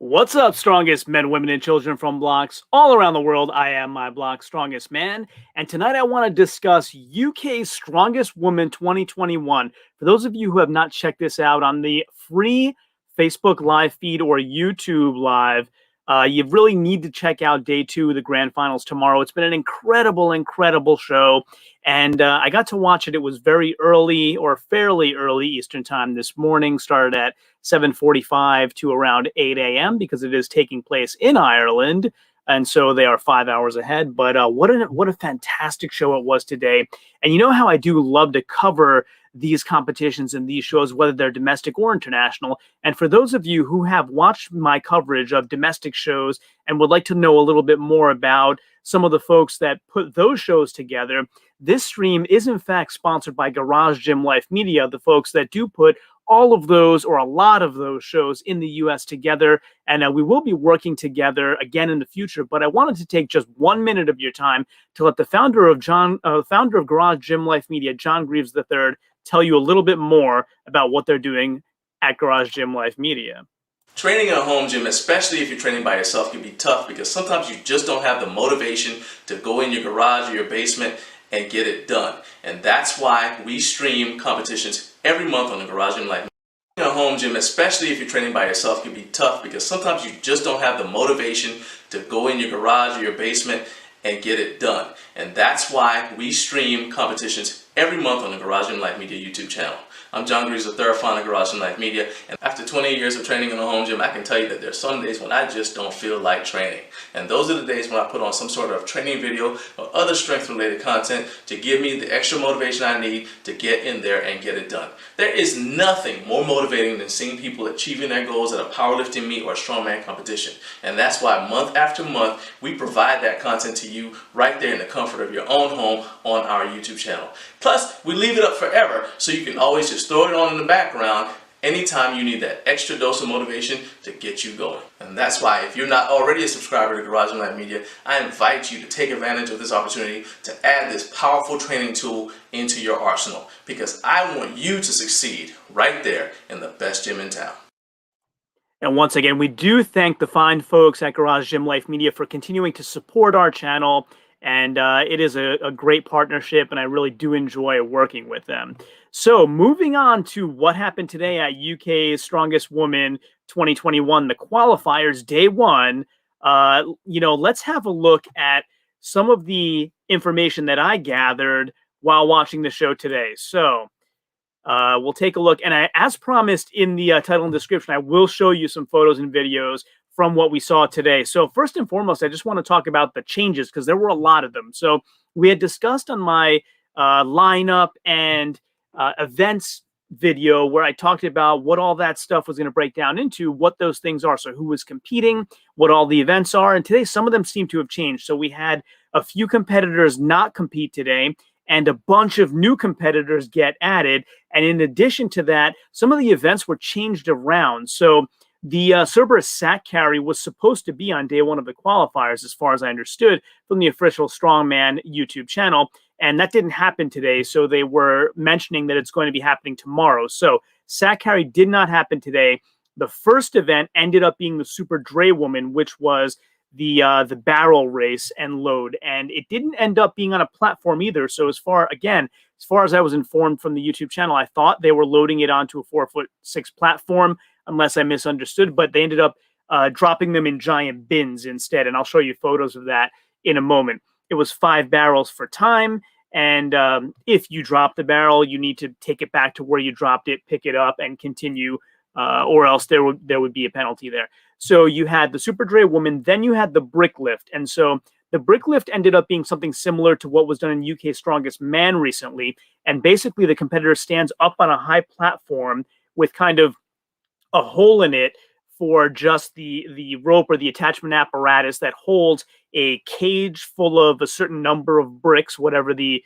What's up, strongest men, women, and children from blocks all around the world? I am my block's strongest man, and tonight I want to discuss UK's Strongest Woman 2021. For those of you who have not checked this out on the free Facebook live feed or YouTube live, you really need to check out day 2 of the grand finals tomorrow. It's been an incredible show, and I got to watch it. It was very early, or fairly early Eastern time this morning. Started at 7:45 to around 8 a.m. because it is taking place in Ireland, and so they are 5 hours ahead. But what a fantastic show it was today! And you know how I do love to cover these competitions and these shows, whether they're domestic or international. And for those of you who have watched my coverage of domestic shows and would like to know a little bit more about some of the folks that put those shows together, this stream is in fact sponsored by Garage Gym Life Media, the folks that do put all of those or a lot of those shows in the US together. And we will be working together again in the future. But I wanted to take just 1 minute of your time to let the founder of Garage Gym Life Media, John Greaves III, tell you a little bit more about what they're doing at Garage Gym Life Media. Training in a home gym, especially if you're training by yourself, can be tough because sometimes you just don't have the motivation to go in your garage or your basement and get it done. And that's why we stream competitions every month on the Garage Gym Life. In a home gym, especially if you're training by yourself, can be tough because sometimes you just don't have the motivation to go in your garage or your basement and get it done. And that's why we stream competitions every month on the Garage Gym Life Media YouTube channel. I'm John Greaves III, founder of Garage Gym Life Media, and after 20 years of training in a home gym, I can tell you that there's some days when I just don't feel like training. And those are the days when I put on some sort of training video or other strength-related content to give me the extra motivation I need to get in there and get it done. There is nothing more motivating than seeing people achieving their goals at a powerlifting meet or a strongman competition. And that's why month after month, we provide that content to you right there in the comfort of your own home on our YouTube channel. Plus, we leave it up forever so you can always just throw it on in the background anytime you need that extra dose of motivation to get you going. And that's why if you're not already a subscriber to Garage Gym Life Media, I invite you to take advantage of this opportunity to add this powerful training tool into your arsenal, because I want you to succeed right there in the best gym in town. And once again, we do thank the fine folks at Garage Gym Life Media for continuing to support our channel. And it is a great partnership, and I really do enjoy working with them. So moving on to what happened today at UK's Strongest Woman 2021, the qualifiers, day 1. Let's have a look at some of the information that I gathered while watching the show today. So we'll take a look. And as promised in the title and description, I will show you some photos and videos from what we saw today. So first and foremost, I just want to talk about the changes because there were a lot of them. So we had discussed on my lineup and events video where I talked about what all that stuff was going to break down into, what those things are. So who was competing, what all the events are. And today, some of them seem to have changed. So we had a few competitors not compete today, and a bunch of new competitors get added. And in addition to that, some of the events were changed around. So the Cerberus sack carry was supposed to be on day 1 of the qualifiers, as far as I understood, from the official Strongman YouTube channel. And that didn't happen today. So they were mentioning that it's going to be happening tomorrow. So sack carry did not happen today. The first event ended up being the Super Dre Woman, which was the barrel race and load. And it didn't end up being on a platform either. So as far as I was informed from the YouTube channel, I thought they were loading it onto a 4'6" platform, unless I misunderstood, but they ended up dropping them in giant bins instead. And I'll show you photos of that in a moment. It was 5 barrels for time. And if you drop the barrel, you need to take it back to where you dropped it, pick it up, and continue, or else there would be a penalty there. So you had the Super Dre Woman, then you had the brick lift. And so the brick lift ended up being something similar to what was done in UK Strongest Man recently. And basically the competitor stands up on a high platform with kind of a hole in it for just the rope or the attachment apparatus that holds a cage full of a certain number of bricks, whatever the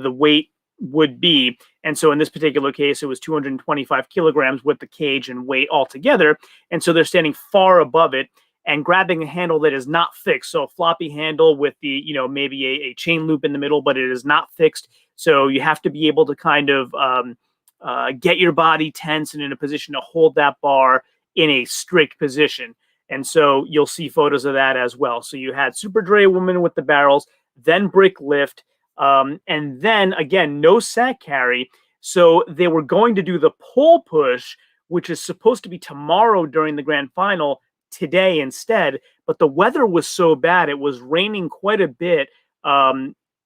weight would be. And so in this particular case, it was 225 kilograms with the cage and weight altogether. And so they're standing far above it and grabbing a handle that is not fixed. So a floppy handle with the, maybe a chain loop in the middle, but it is not fixed. So you have to be able to kind of get your body tense and in a position to hold that bar in a strict position. And so you'll see photos of that as well. So you had Super Dre woman with the barrels, then brick lift, and then again, no sack carry. So they were going to do the pole push, which is supposed to be tomorrow during the grand final, today instead. But the weather was so bad, it was raining quite a bit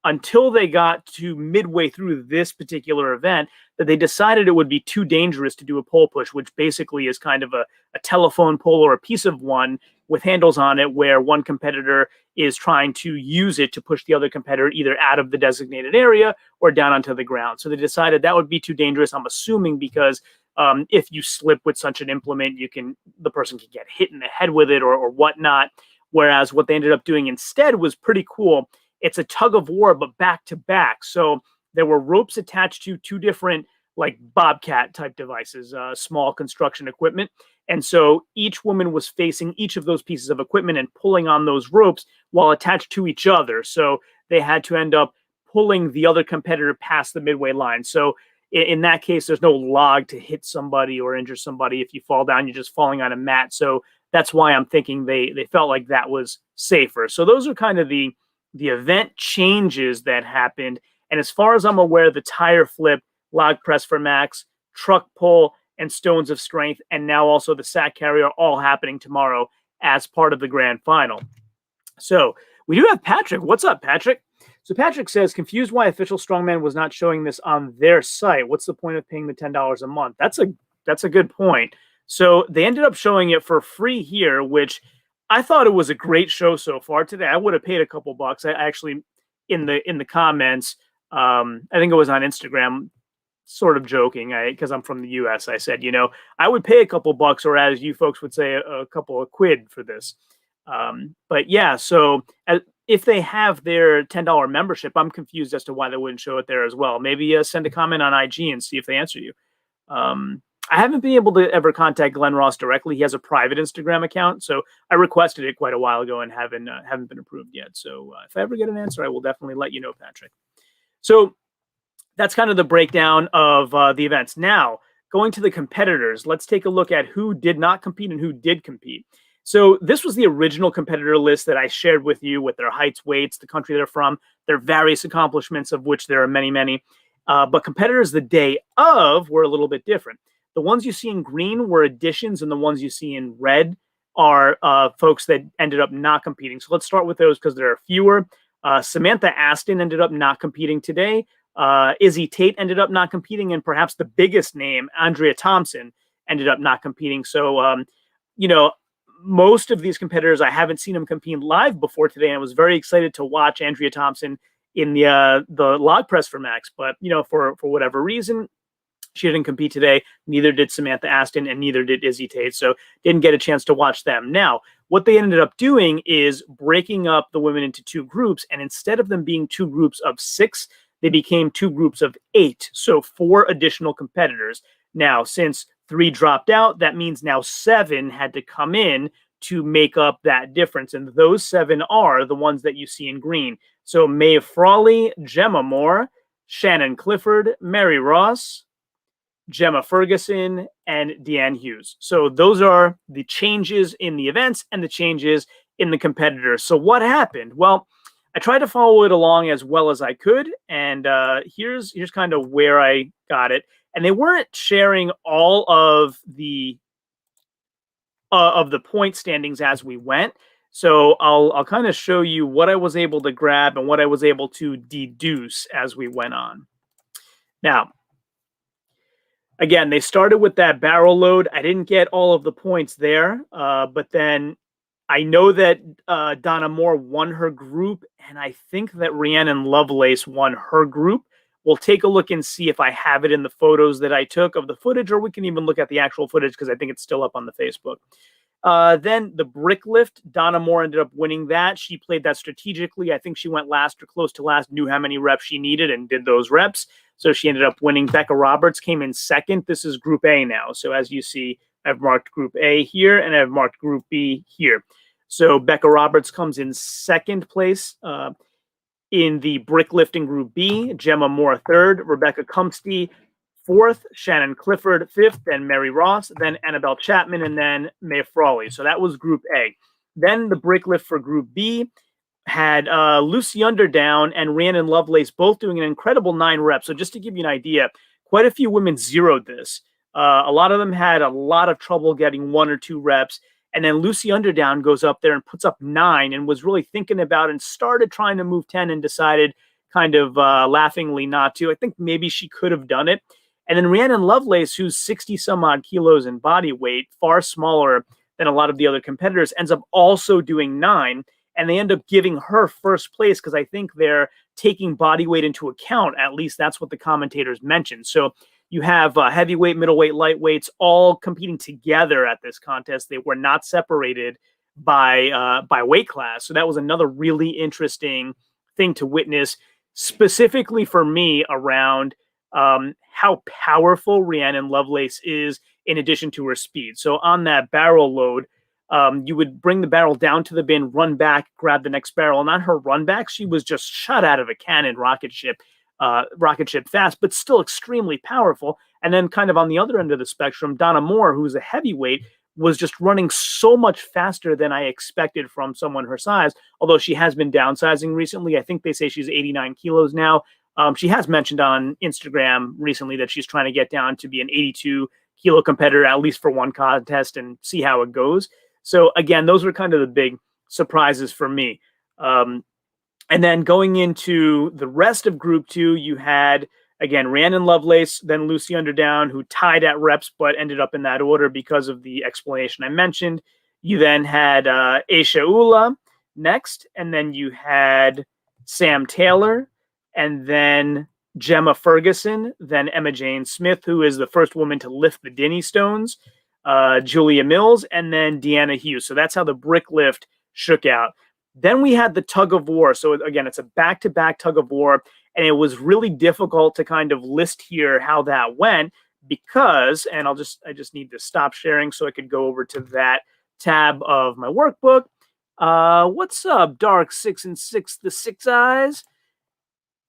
until they got to midway through this particular event, that they decided it would be too dangerous to do a pole push, which basically is kind of a telephone pole or a piece of one with handles on it, where one competitor is trying to use it to push the other competitor either out of the designated area or down onto the ground. So they decided that would be too dangerous, I'm assuming, because if you slip with such an implement, the person can get hit in the head with it or whatnot. Whereas what they ended up doing instead was pretty cool. It's a tug of war, but back to back. So there were ropes attached to two different like Bobcat type devices, small construction equipment. And so each woman was facing each of those pieces of equipment and pulling on those ropes while attached to each other. So they had to end up pulling the other competitor past the midway line. So in that case, there's no log to hit somebody or injure somebody. If you fall down, you're just falling on a mat. So that's why I'm thinking they felt like that was safer. So those are kind of the event changes that happened. And as far as I'm aware, the tire flip, log press for max, truck pull, and stones of strength, and now also the sack carry are all happening tomorrow as part of the grand final. So we do have Patrick. What's up, Patrick? So Patrick says, confused why Official Strongman was not showing this on their site. What's the point of paying the $10 a month? That's a good point. So they ended up showing it for free here, which I thought it was a great show so far today. I would have paid a couple bucks. I actually, in the comments, I think it was on Instagram, sort of joking, because I'm from the US, I said, I would pay a couple bucks, or as you folks would say, a couple of quid for this. But yeah, so if they have their $10 membership, I'm confused as to why they wouldn't show it there as well. Maybe send a comment on IG and see if they answer you. I haven't been able to ever contact Glenn Ross directly. He has a private Instagram account, so I requested it quite a while ago and haven't been approved yet. So if I ever get an answer, I will definitely let you know, Patrick. So that's kind of the breakdown of the events. Now, going to the competitors, let's take a look at who did not compete and who did compete. So this was the original competitor list that I shared with you, with their heights, weights, the country they're from, their various accomplishments, of which there are many, many. But competitors the day of were a little bit different. The ones you see in green were additions, and the ones you see in red are folks that ended up not competing. So let's start with those because there are fewer. Samantha Aston ended up not competing today. Izzy Tate ended up not competing, and perhaps the biggest name, Andrea Thompson, ended up not competing. So, most of these competitors, I haven't seen them compete live before today, and I was very excited to watch Andrea Thompson in the log press for max. But for whatever reason, she didn't compete today. Neither did Samantha Aston, and neither did Izzy Tate. So didn't get a chance to watch them. Now, what they ended up doing is breaking up the women into two groups, and instead of them being two groups of 6, they became two groups of 8. So 4 additional competitors. Now, since 3 dropped out, that means now 7 had to come in to make up that difference. And those 7 are the ones that you see in green. So Mae Frawley, Gemma Moore, Shannon Clifford, Mary Ross, Gemma Ferguson, and Deanne Hughes. So those are the changes in the events and the changes in the competitors. So what happened? Well, I tried to follow it along as well as I could, and here's kind of where I got it. And they weren't sharing all of the point standings as we went. So I'll kind of show you what I was able to grab and what I was able to deduce as we went on. Now, again, they started with that barrel load. I didn't get all of the points there, but then I know that Donna Moore won her group, and I think that Rhiannon Lovelace won her group. We'll take a look and see if I have it in the photos that I took of the footage, or we can even look at the actual footage because I think it's still up on the Facebook. Then the brick lift, Donna Moore ended up winning that. She played that strategically. I think she went last or close to last, knew how many reps she needed and did those reps. So she ended up winning. Becca Roberts came in second. This is Group A now. So as you see, I've marked Group A here, and I've marked Group B here. So Becca Roberts comes in second place in the brick lifting Group B. Gemma Moore third. Rebecca Kumsty fourth, Shannon Clifford. Fifth, then Mary Ross. Then Annabelle Chapman, and then Mae Frawley. So that was Group A. Then the brick lift for Group B had Lucy Underdown and Rhiannon Lovelace both doing an incredible 9 reps. So just to give you an idea, quite a few women zeroed this. A lot of them had a lot of trouble getting 1 or 2 reps. And then Lucy Underdown goes up there and puts up 9 and was really thinking about and started trying to move 10 and decided kind of laughingly not to. I think maybe she could have done it. And then Rhiannon Lovelace, who's 60 some odd kilos in body weight, far smaller than a lot of the other competitors, ends up also doing 9. And they end up giving her first place because I think they're taking body weight into account. At least that's what the commentators mentioned. So you have heavyweight, middleweight, lightweights all competing together at this contest. They were not separated by weight class. So that was another really interesting thing to witness, specifically for me, around how powerful Rhiannon Lovelace is in addition to her speed. So on that barrel load, you would bring the barrel down to the bin, run back, grab the next barrel. And on her run back, she was just shot out of a cannon, rocket ship fast, but still extremely powerful. And then kind of on the other end of the spectrum, Donna Moore, who's a heavyweight, was just running so much faster than I expected from someone her size, although she has been downsizing recently. I think they say she's 89 kilos now. She has mentioned on Instagram recently that she's trying to get down to be an 82 kilo competitor, at least for one contest, and see how it goes. So again, those were kind of the big surprises for me. And then going into the rest of Group 2, you had, again, Rhiannon Lovelace, then Lucy Underdown, who tied at reps but ended up in that order because of the explanation I mentioned. You then had Aisha Ula next, and then you had Sam Taylor, and then Gemma Ferguson, then Emma Jane Smith, who is the first woman to lift the Dinnie Stones, Julia Mills, and then Deanna Hughes. So that's how the brick lift shook out. Then we had the Tug of War. So again, it's a back-to-back Tug of War, and it was really difficult to kind of list here how that went because, and I just need to stop sharing so I could go over to that tab of my workbook. What's up, Dark 6 and 6, the 6 eyes?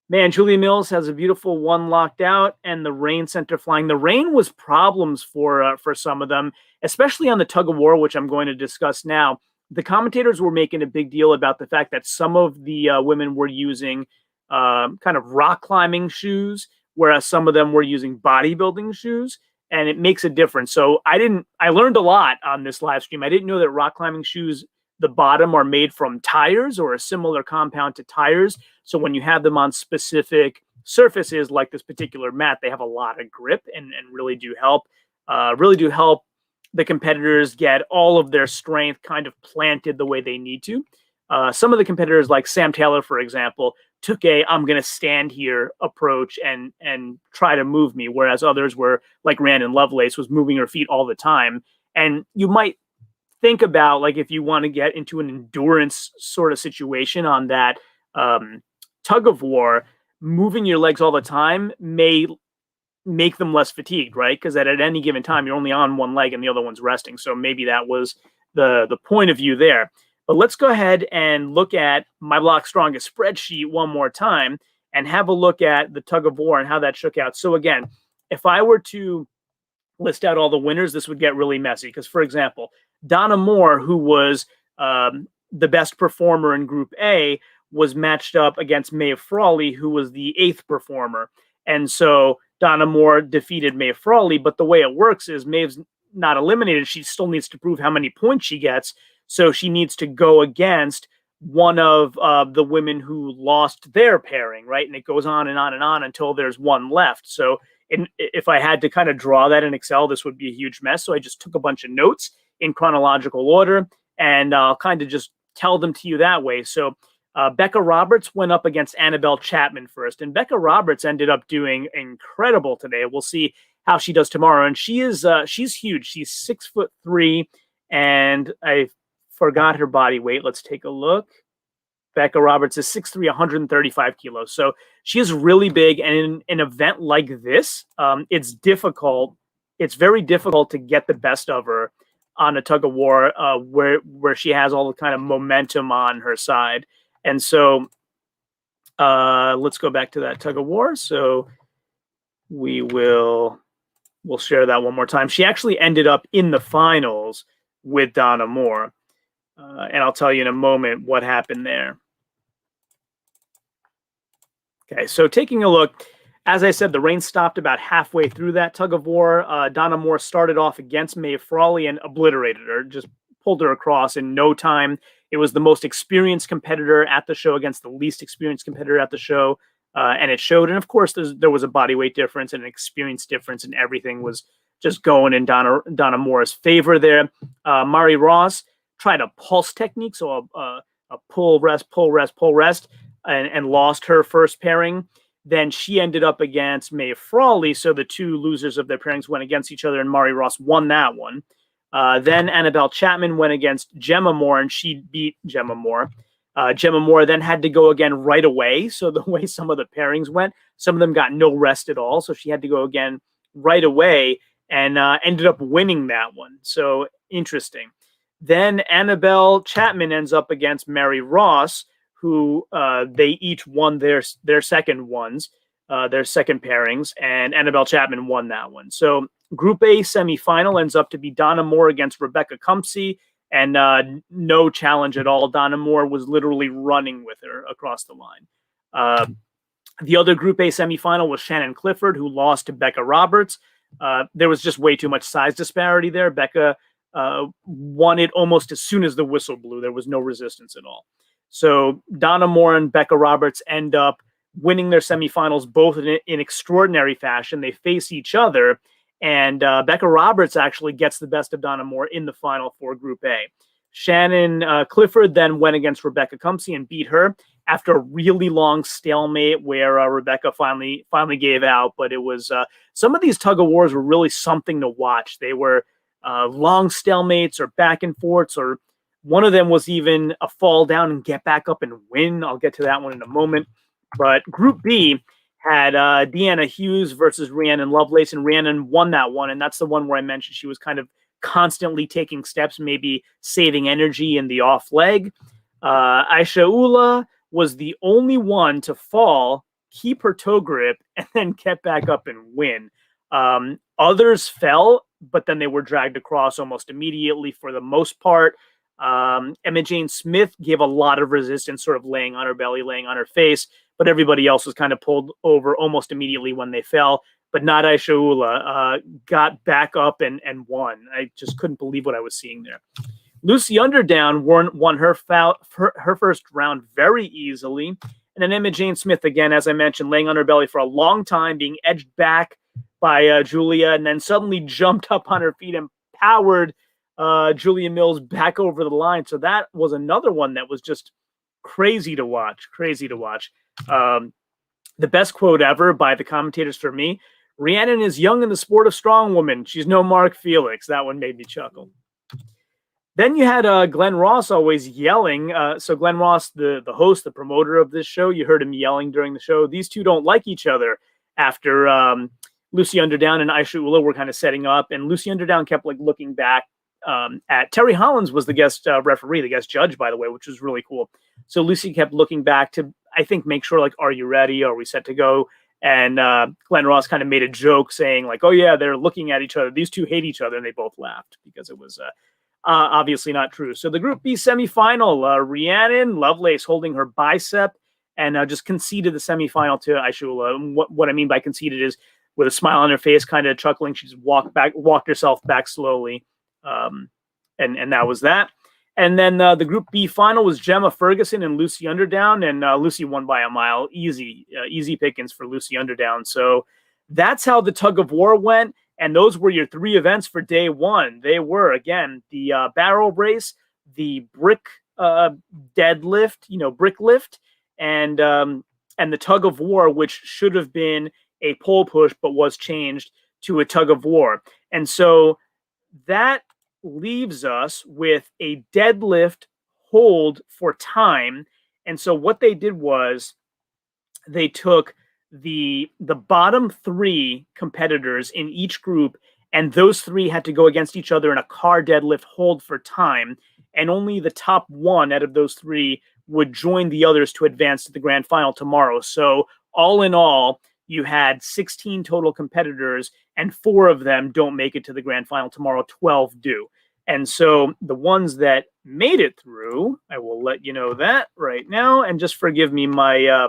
Man, Julia Mills has a beautiful 1 locked out, and the rain center flying. The rain was problems for some of them, especially on the Tug of War, which I'm going to discuss now. The commentators were making a big deal about the fact that some of the women were using kind of rock climbing shoes, whereas some of them were using bodybuilding shoes, and it makes a difference. So I learned a lot on this live stream. I didn't know that rock climbing shoes, the bottom, are made from tires or a similar compound to tires. So when you have them on specific surfaces like this particular mat, they have a lot of grip and really do help. The competitors get all of their strength kind of planted the way they need to. Some of the competitors, like Sam Taylor, for example, took a "I'm going to stand here" approach and try to move me, whereas others were, like Rhiannon Lovelace, was moving her feet all the time. And you might think about, like, if you want to get into an endurance sort of situation on that Tug of War, moving your legs all the time may make them less fatigued, right? Because at any given time, you're only on one leg and the other one's resting. So maybe that was the point of view there. But let's go ahead and look at my Block Strongest spreadsheet one more time and have a look at the Tug of War and how that shook out. So again, if I were to list out all the winners, this would get really messy. Because, for example, Donna Moore, who was the best performer in Group A, was matched up against Mae Frawley, who was the 8th performer. And so Donna Moore defeated Mae Frawley, but the way it works is Mae's not eliminated. She still needs to prove how many points she gets. So she needs to go against one of the women who lost their pairing, right? And it goes on and on and on until there's one left. So if I had to kind of draw that in Excel, this would be a huge mess. So I just took a bunch of notes in chronological order, and I'll kind of just tell them to you that way. So Becca Roberts went up against Annabelle Chapman first, and Becca Roberts ended up doing incredible today. We'll see how she does tomorrow, and she's huge. She's 6'3", and I forgot her body weight. Let's take a look. Becca Roberts is 6'3", 135 kilos. So she is really big, and in an event like this, it's difficult. It's very difficult to get the best of her on a Tug of War where she has all the kind of momentum on her side. And so let's go back to that Tug of War. So we'll share that one more time. She actually ended up in the finals with Donna Moore. And I'll tell you in a moment what happened there. Okay, so taking a look, as I said, the rain stopped about halfway through that tug of war. Donna Moore started off against Mae Frawley and obliterated her, just pulled her across in no time. It was the most experienced competitor at the show against the least experienced competitor at the show. And it showed. And of course, there was a body weight difference and an experience difference, and everything was just going in Donna Moore's favor there. Mari Ross tried a pulse technique, so a pull, rest, pull, rest, pull, rest, and lost her first pairing. Then she ended up against Mae Frawley, so the two losers of their pairings went against each other, and Mari Ross won that one. Then Annabelle Chapman went against Gemma Moore, and she beat Gemma Moore. Gemma Moore then had to go again right away. So the way some of the pairings went, some of them got no rest at all. So she had to go again right away and ended up winning that one. So interesting. Then Annabelle Chapman ends up against Mari Ross, who they each won their second ones, their second pairings, and Annabelle Chapman won that one. So Group A semifinal ends up to be Donna Moore against Rebecca Cumpsey, and no challenge at all. Donna Moore was literally running with her across the line. The other Group A semifinal was Shannon Clifford, who lost to Becca Roberts. There was just way too much size disparity there. Becca won it almost as soon as the whistle blew. There was no resistance at all. So Donna Moore and Becca Roberts end up winning their semifinals both in extraordinary fashion. They face each other, and Becca Roberts actually gets the best of Donna Moore in the final for Group A. Shannon Clifford then went against Rebecca Cumpsey and beat her after a really long stalemate where Rebecca finally gave out. But it was some of these tug of wars were really something to watch. They were long stalemates or back and forths, or one of them was even a fall down and get back up and win. I'll get to that one in a moment. But Group B had Deanna Hughes versus Rhiannon Lovelace, and Rhiannon won that one. And that's the one where I mentioned she was kind of constantly taking steps, maybe saving energy in the off leg. Aisha Ula was the only one to fall, keep her toe grip, and then get back up and win. Others fell, but then they were dragged across almost immediately for the most part. Emma Jane Smith gave a lot of resistance, sort of laying on her belly, laying on her face, but everybody else was kind of pulled over almost immediately when they fell. But not Aisha Ula, got back up and won. I just couldn't believe what I was seeing there. Lucy Underdown won her first round very easily. And then Emma Jane Smith, again, as I mentioned, laying on her belly for a long time, being edged back by Julia, and then suddenly jumped up on her feet and powered Julia Mills back over the line. So that was another one that was just crazy to watch. The best quote ever by the commentators for me: Rhiannon is young in the sport of strong woman. She's no Mark Felix. That one made me chuckle. Then you had Glenn Ross always yelling. So Glenn Ross, the host, the promoter of this show, you heard him yelling during the show. These two don't like each other after Lucy Underdown and Aisha Ula were kind of setting up. And Lucy Underdown kept looking back at Terry Hollins was the guest referee, the guest judge, by the way, which was really cool. So Lucy kept looking back to, I think, make sure, are you ready? Are we set to go? And Glenn Ross kind of made a joke saying oh yeah, they're looking at each other. These two hate each other. And they both laughed because it was obviously not true. So the Group B semifinal, Rhiannon Lovelace holding her bicep and just conceded the semifinal to Aisha Ula. And what I mean by conceded is with a smile on her face, kind of chuckling. She just walked herself back slowly. And that was that. And then the Group B final was Gemma Ferguson and Lucy Underdown, and Lucy won by a mile. Easy pickings for Lucy Underdown. So that's how the tug of war went. And those were your three events for day one. They were, again, the barrel race, the brick deadlift, brick lift, and the tug of war, which should have been a pole push but was changed to a tug of war. And so that leaves us with a deadlift hold for time. And so what they did was they took the bottom three competitors in each group, and those three had to go against each other in a car deadlift hold for time, and only the top one out of those three would join the others to advance to the grand final tomorrow. So all in all, you had 16 total competitors, and 4 of them don't make it to the grand final tomorrow. 12 do. And so the ones that made it through, I will let you know that right now. And just forgive me, my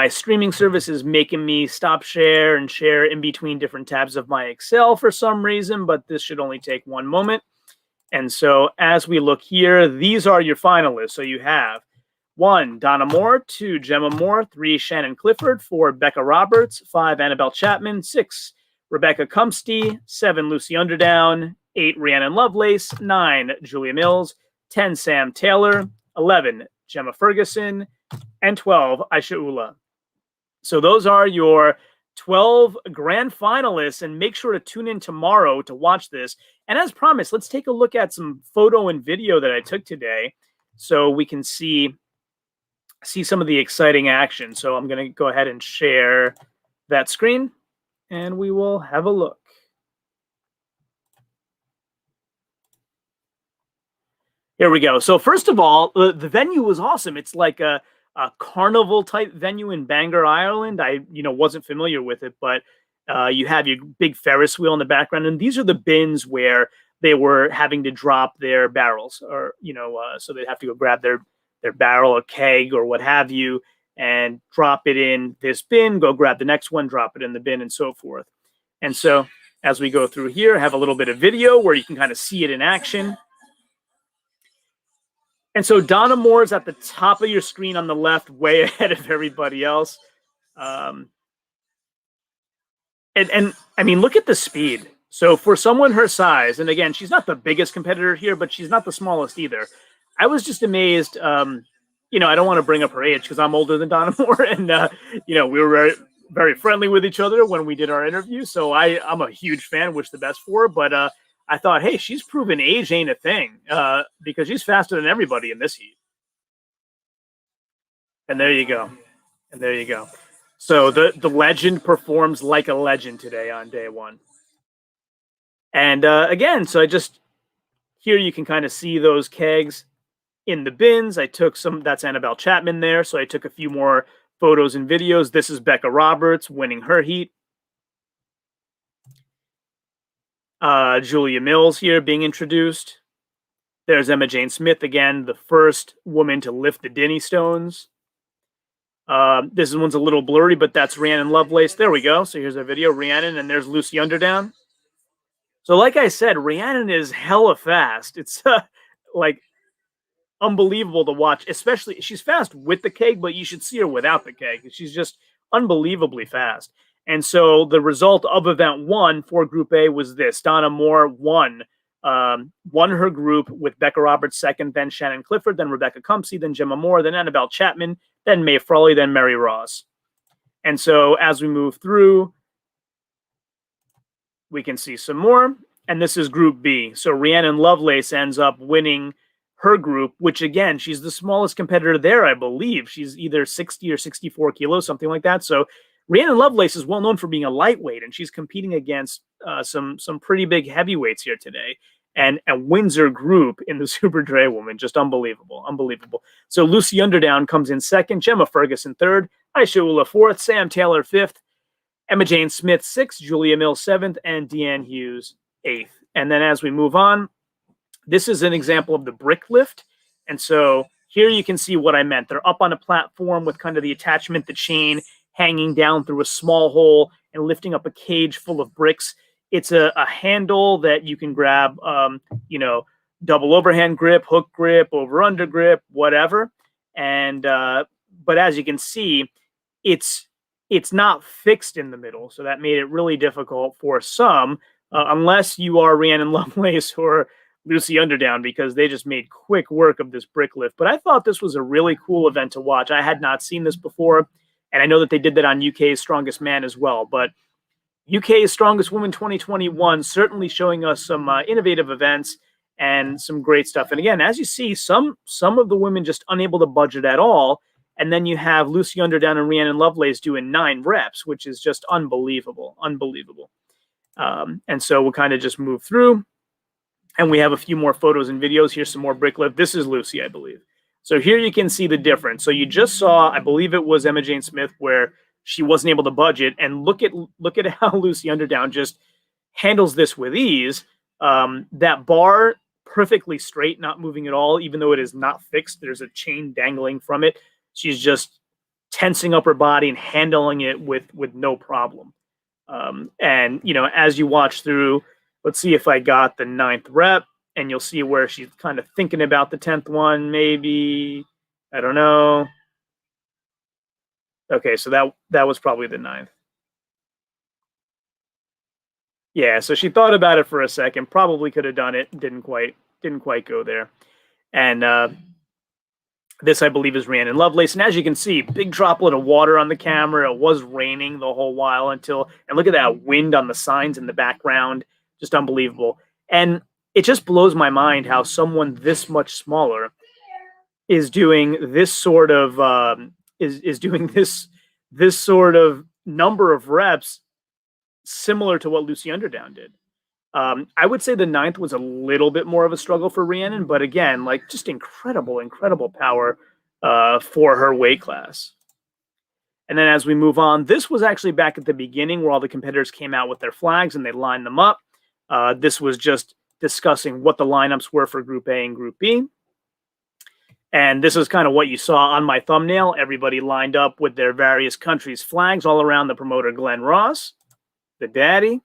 streaming service is making me stop share and share in between different tabs of my Excel for some reason, but this should only take one moment. And so as we look here, these are your finalists. So you have 1, Donna Moore; 2, Gemma Moore; 3, Shannon Clifford; 4, Becca Roberts; 5, Annabelle Chapman; 6, Rebecca Cumsty; 7, Lucy Underdown; 8, Rhiannon Lovelace; 9, Julia Mills; 10, Sam Taylor; 11, Gemma Ferguson; and 12, Aisha Ullah. So those are your 12 grand finalists, and make sure to tune in tomorrow to watch this. And as promised, let's take a look at some photo and video that I took today so we can see some of the exciting action. So I'm going to go ahead and share that screen, and we will have a look. Here we go. So first of all, the venue was awesome. It's like a carnival type venue in Bangor, Ireland. I wasn't familiar with it, but you have your big Ferris wheel in the background, and these are the bins where they were having to drop their barrels, or so they'd have to go grab their barrel or keg or what have you, and drop it in this bin, go grab the next one, drop it in the bin, and so forth. And so as we go through here, I have a little bit of video where you can kind of see it in action. And so Donna Moore is at the top of your screen on the left, way ahead of everybody else. And I mean, look at the speed. So for someone her size, and again, she's not the biggest competitor here, but she's not the smallest either. I was just amazed. I don't want to bring up her age because I'm older than Donna Moore, and we were very, very friendly with each other when we did our interview. So I'm a huge fan, wish the best for her. But I thought, hey, she's proven age ain't a thing because she's faster than everybody in this heat. And there you go. And there you go. So the legend performs like a legend today on day 1. And again, so here you can kind of see those kegs in the bins. I took that's Annabelle Chapman there. So I took a few more photos and videos. This is Becca Roberts winning her heat. Julia Mills here being introduced. There's Emma Jane Smith again, the first woman to lift the Dinny Stones. This one's a little blurry, but that's Rhiannon Lovelace. There we go. So here's our video, Rhiannon, and there's Lucy Underdown. So like I said, Rhiannon is hella fast. It's like unbelievable to watch, especially she's fast with the keg, but you should see her without the keg. She's just unbelievably fast. And so the result of event 1 for Group A was this. Donna Moore won her group with Becca Roberts second, then Shannon Clifford, then Rebecca Cumsty, then Gemma Moore, then Annabelle Chapman, then Mae Frawley, then Mary Ross. And so as we move through, we can see some more. And this is Group B. So Rhiannon Lovelace ends up winning her group, which again, she's the smallest competitor there, I believe. She's either 60 or 64 kilos, something like that. So Rhiannon Lovelace is well known for being a lightweight, and she's competing against some pretty big heavyweights here today, and wins her group in the Super Dre Woman. Just unbelievable, unbelievable. So Lucy Underdown comes in second, Gemma Ferguson third, Aisha Ullah fourth, Sam Taylor fifth, Emma Jane Smith sixth, Julia Mills seventh, and Deanne Hughes eighth. And then as we move on, this is an example of the brick lift. And so here you can see what I meant. They're up on a platform with kind of the attachment, the chain, hanging down through a small hole and lifting up a cage full of bricks. It's a handle that you can grab, double overhand grip, hook grip, over under grip, whatever. And but as you can see, it's not fixed in the middle, so that made it really difficult for some, unless you are Rhiannon Lovelace or Lucy Underdown, because they just made quick work of this brick lift. But I thought this was a really cool event to watch. I had not seen this before. And I know that they did that on UK's Strongest Man as well. But UK's Strongest Woman 2021 certainly showing us some innovative events and some great stuff. And again, as you see, some of the women just unable to budget at all. And then you have Lucy Underdown and Rhiannon Lovelace doing 9 reps, which is just unbelievable, unbelievable. And so we'll kind of just move through. And we have a few more photos and videos. Here's some more brick lift. This is Lucy, I believe. So here you can see the difference. So you just saw, I believe it was Emma Jane Smith, where she wasn't able to budget. And look at how Lucy Underdown just handles this with ease. That bar perfectly straight, not moving at all, even though it is not fixed. There's a chain dangling from it. She's just tensing up her body and handling it with no problem. And as you watch through, let's see if I got the 9th rep, and you'll see where she's kind of thinking about the 10th one, maybe. I don't know. Okay, so that was probably the 9th. Yeah, so she thought about it for a second, probably could have done it, didn't quite go there. And this, I believe, is Rhiannon Lovelace. And as you can see, big droplet of water on the camera. It was raining the whole while and look at that wind on the signs in the background. Just unbelievable. And it just blows my mind how someone this much smaller is doing this sort of doing this sort of number of reps, similar to what Lucy Underdown did. I would say the 9th was a little bit more of a struggle for Rhiannon, but again, like, just incredible power for her weight class. And then as we move on, this was actually back at the beginning where all the competitors came out with their flags and they lined them up. This was just discussing what the lineups were for Group A and Group B. And this is kind of what you saw on my thumbnail. Everybody lined up with their various countries' flags all around the promoter, Glenn Ross, the daddy.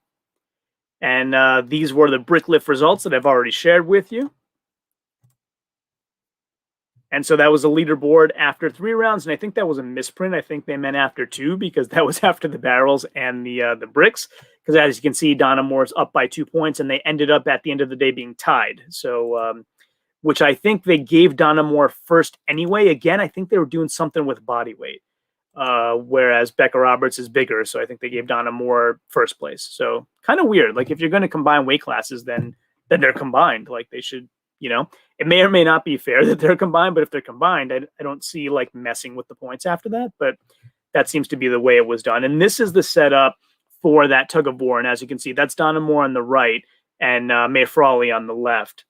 And these were the brick lift results that I've already shared with you. And so that was a leaderboard after 3 rounds. And I think that was a misprint. I think they meant after 2, because that was after the barrels and the bricks. Because as you can see, Donna Moore's up by 2 points, and they ended up at the end of the day being tied. So, which I think they gave Donna Moore first anyway. Again, I think they were doing something with body weight. Whereas Becca Roberts is bigger, so I think they gave Donna Moore first place. So kind of weird. Like, if you're going to combine weight classes, then they're combined. Like, they should, it may or may not be fair that they're combined, but if they're combined, I don't see like messing with the points after that. But that seems to be the way it was done. And this is the setup for that Tug of War. And as you can see, that's Donna Moore on the right and May Frawley on the left.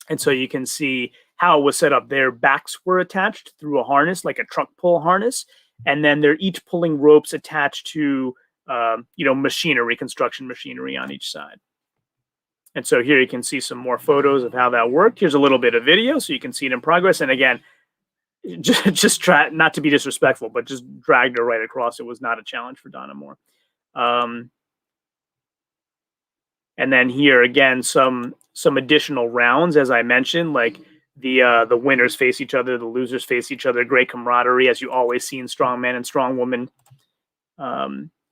And so you can see how it was set up. Their backs were attached through a harness, like a truck pull harness. And then they're each pulling ropes attached to, machinery, construction machinery on each side. And so here you can see some more photos of how that worked. Here's a little bit of video so you can see it in progress. And again, just try not to be disrespectful, but just dragged her right across. It was not a challenge for Donna Moore. And then here again, some additional rounds, as I mentioned, like the winners face each other, the losers face each other. Great camaraderie, as you always see in strong men and strong women.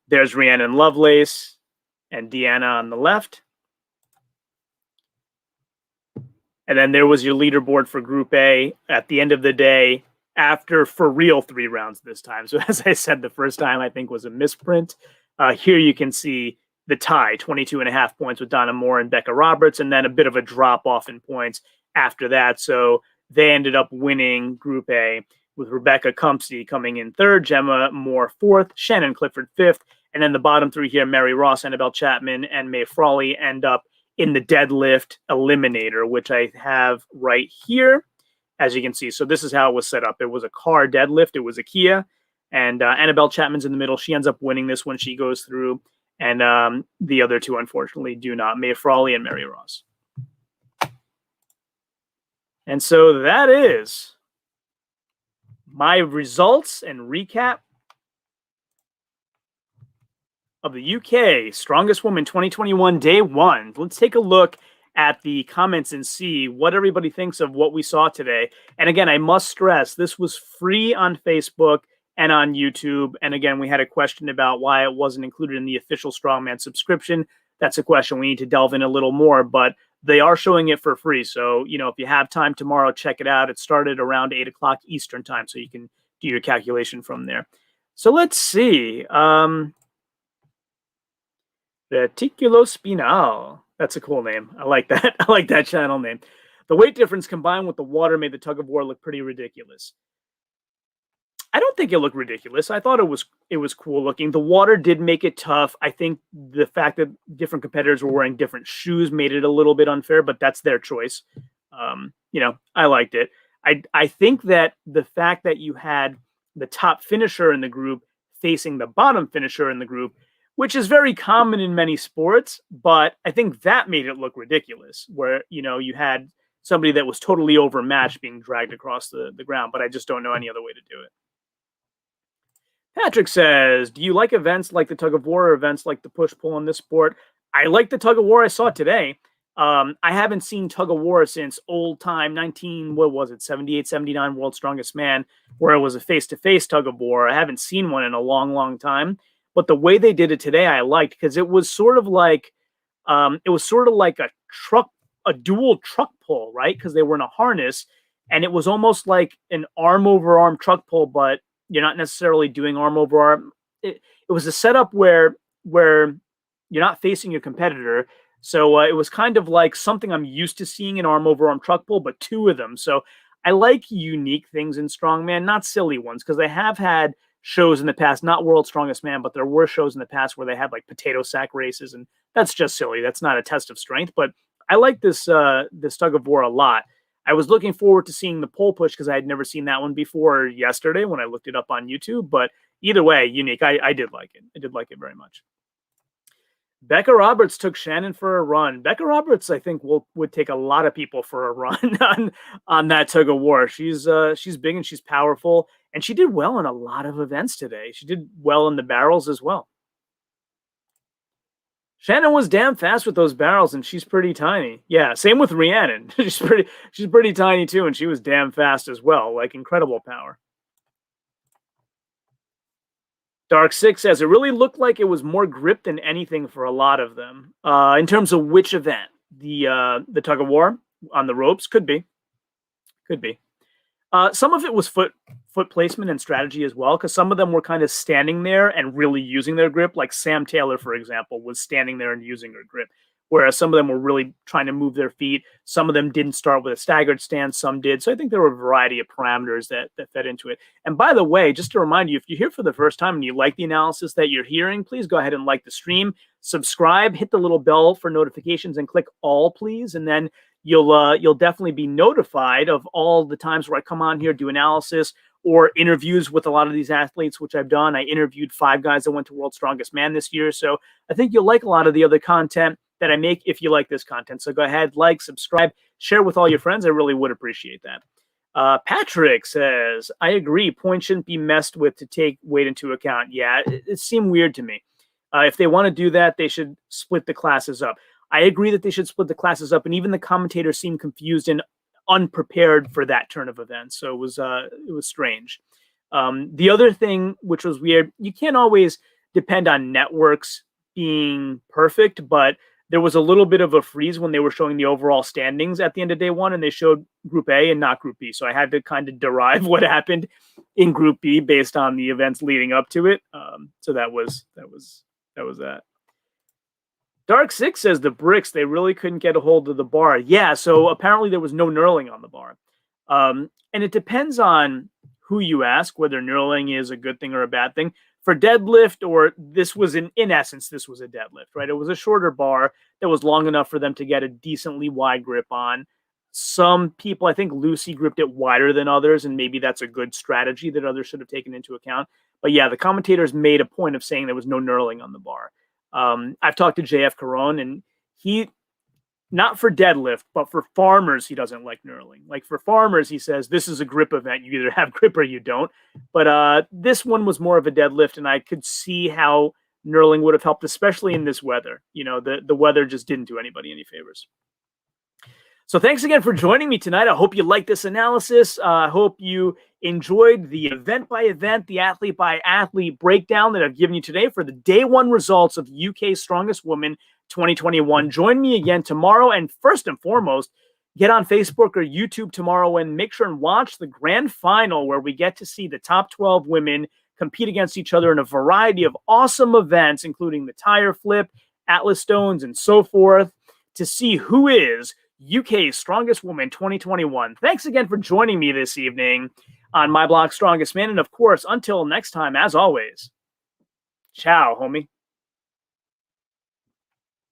There's Rhiannon Lovelace and Deanna on the left. And then there was your leaderboard for Group A at the end of the day, after for real 3 rounds this time. So as I said, the first time I think was a misprint. Here you can see the tie, 22.5 points with Donna Moore and Becca Roberts, and then a bit of a drop off in points after that. So they ended up winning Group A with Rebecca Cumpsey coming in 3rd, Gemma Moore 4th, Shannon Clifford 5th, and then the bottom 3 here, Mary Ross, Annabelle Chapman, and May Frawley end up in the deadlift eliminator, which I have right here, as you can see. So this is how it was set up. It was a car deadlift. It was a Kia, and Annabelle Chapman's in the middle. She ends up winning this when she goes through, and the other 2, unfortunately, do not. May Frawley and Mary Ross. And so that is my results and recap of the UK Strongest Woman 2021 Day 1. Let's take a look at the comments and see what everybody thinks of what we saw today. And again, I must stress, this was free on Facebook and on YouTube. And again, we had a question about why it wasn't included in the official Strongman subscription. That's a question we need to delve in a little more, but they are showing it for free. So, if you have time tomorrow, check it out. It started around 8 o'clock Eastern time, so you can do your calculation from there. So let's see. Reticulospinal. That's a cool name. I like that. I like that channel name. The weight difference combined with the water made the Tug of War look pretty ridiculous. I don't think it looked ridiculous. I thought it was cool looking. The water did make it tough. I think the fact that different competitors were wearing different shoes made it a little bit unfair, but that's their choice. I liked it. I think that the fact that you had the top finisher in the group facing the bottom finisher in the group, which is very common in many sports. But I think that made it look ridiculous, where, you know, you had somebody that was totally overmatched being dragged across the ground. But I just don't know any other way to do it. Patrick says, do you like events like the Tug of War or events like the push-pull in this sport? I like the Tug of War I saw today. I haven't seen Tug of War since old time 78, 79 World's Strongest Man, where it was a face-to-face Tug of War. I haven't seen one in a long, long time. But the way they did it today, I liked, because it was sort of like a dual truck pull, right? Because they were in a harness, and it was almost like an arm over arm truck pull, but you're not necessarily doing arm over arm. It was a setup where you're not facing your competitor. So it was kind of like something I'm used to seeing in arm over arm truck pull, but two of them. So I like unique things in strongman, not silly ones, because they have had shows in the past, not World's Strongest Man, but there were shows in the past where they had like potato sack races, and that's just silly. That's not a test of strength. But I like this Tug of War a lot. I was looking forward to seeing the pole push because I had never seen that one before yesterday when I looked it up on YouTube. But either way, unique. I did like it. I did like it very much. Becca Roberts took Shannon for a run. Becca Roberts, I think, would take a lot of people for a run on that Tug of War. She's big and she's powerful, and she did well in a lot of events today. She did well in the barrels as well. Shannon was damn fast with those barrels, and she's pretty tiny. Yeah, same with Rhiannon. she's pretty tiny too, and she was damn fast as well. Like, incredible power. Dark Six says it really looked like it was more grip than anything for a lot of them. In terms of which event, the Tug of War on the ropes could be. Some of it was foot placement and strategy as well, because some of them were kind of standing there and really using their grip. Like Sam Taylor, for example, was standing there and using her grip, whereas some of them were really trying to move their feet. Some of them didn't start with a staggered stance, some did. So I think there were a variety of parameters that fed into it. And by the way, just to remind you, if you're here for the first time and you like the analysis that you're hearing, please go ahead and like the stream, subscribe, hit the little bell for notifications, and click all, please. And then you'll definitely be notified of all the times where I come on here, do analysis or interviews with a lot of these athletes, which I've done. I interviewed 5 guys that went to World's Strongest Man this year. So I think you'll like a lot of the other content that I make if you like this content. So go ahead, like, subscribe, share with all your friends. I really would appreciate that. Patrick says, I agree. Points shouldn't be messed with to take weight into account. Yeah, it seemed weird to me. If they want to do that, they should split the classes up. I agree that they should split the classes up, and even the commentators seemed confused and unprepared for that turn of events. So it was strange. The other thing, which was weird, you can't always depend on networks being perfect, but there was a little bit of a freeze when they were showing the overall standings at the end of day one, and they showed Group A and not Group B. So I had to kind of derive what happened in Group B based on the events leading up to it. So that was that. Dark Six says the bricks, they really couldn't get a hold of the bar. Yeah, so apparently there was no knurling on the bar. And it depends on who you ask, whether knurling is a good thing or a bad thing. For deadlift, or this was in essence, this was a deadlift, right? It was a shorter bar that was long enough for them to get a decently wide grip on. Some people, I think Lucy gripped it wider than others, and maybe that's a good strategy that others should have taken into account. But yeah, the commentators made a point of saying there was no knurling on the bar. I've talked to JF Caron, and he, not for deadlift, but for farmers, he doesn't like knurling. Like for farmers, he says, this is a grip event. You either have grip or you don't. But this one was more of a deadlift, and I could see how knurling would have helped, especially in this weather. You know, the weather just didn't do anybody any favors. So thanks again for joining me tonight. I hope you liked this analysis. I hope you enjoyed the event-by-event, the athlete-by-athlete breakdown that I've given you today for the day one results of UK's Strongest Woman 2021. Join me again tomorrow, and first and foremost, get on Facebook or YouTube tomorrow and make sure and watch the grand final, where we get to see the top 12 women compete against each other in a variety of awesome events, including the tire flip, Atlas stones, and so forth, to see who is UK's Strongest Woman 2021. Thanks again for joining me this evening on my blog, Strongest Man. And of course, until next time, as always, ciao, homie.